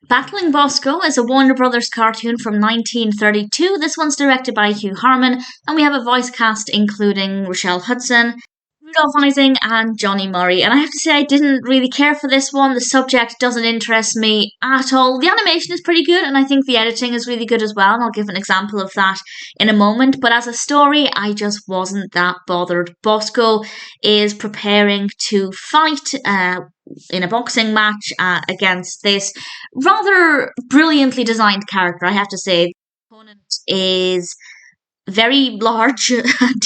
Battling Bosko is a Warner Brothers cartoon from 1932. This one's directed by Hugh Harman, and we have a voice cast including Rochelle Hudson, Rudolf Ising, and Johnny Murray. And I have to say, I didn't really care for this one. The subject doesn't interest me at all. The animation is pretty good, and I think the editing is really good as well, and I'll give an example of that in a moment. But as a story, I just wasn't that bothered. Bosko is preparing to fight in a boxing match against this rather brilliantly designed character, I have to say. The opponent is very large,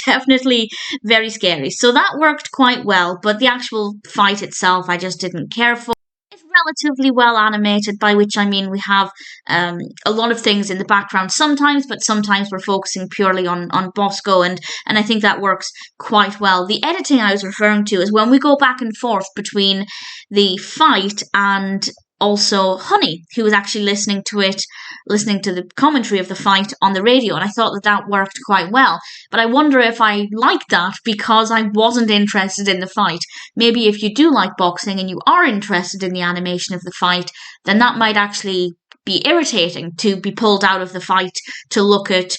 definitely very scary. So that worked quite well, but the actual fight itself I just didn't care for. It's relatively well animated, by which I mean we have a lot of things in the background sometimes, but sometimes we're focusing purely on Bosco, and I think that works quite well. The editing I was referring to is when we go back and forth between the fight and also Honey, who was actually listening to the commentary of the fight on the radio, and I thought that worked quite well. But I wonder if I liked that because I wasn't interested in the fight. Maybe if you do like boxing and you are interested in the animation of the fight, then that might actually be irritating to be pulled out of the fight to look at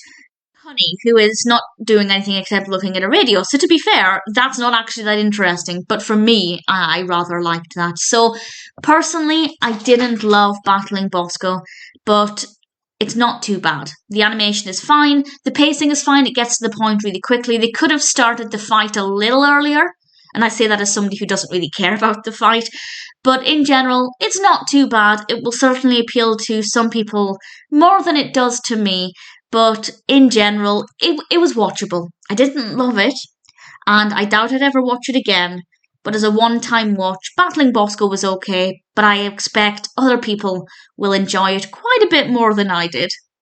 Honey, who is not doing anything except looking at a radio. So to be fair, that's not actually that interesting. But for me, I rather liked that. So personally, I didn't love Battling Bosco, but it's not too bad. The animation is fine. The pacing is fine. It gets to the point really quickly. They could have started the fight a little earlier. And I say that as somebody who doesn't really care about the fight. But in general, it's not too bad. It will certainly appeal to some people more than it does to me. But in general, it was watchable. I didn't love it, and I doubt I'd ever watch it again. But as a one-time watch, Battling Bosco was okay, but I expect other people will enjoy it quite a bit more than I did.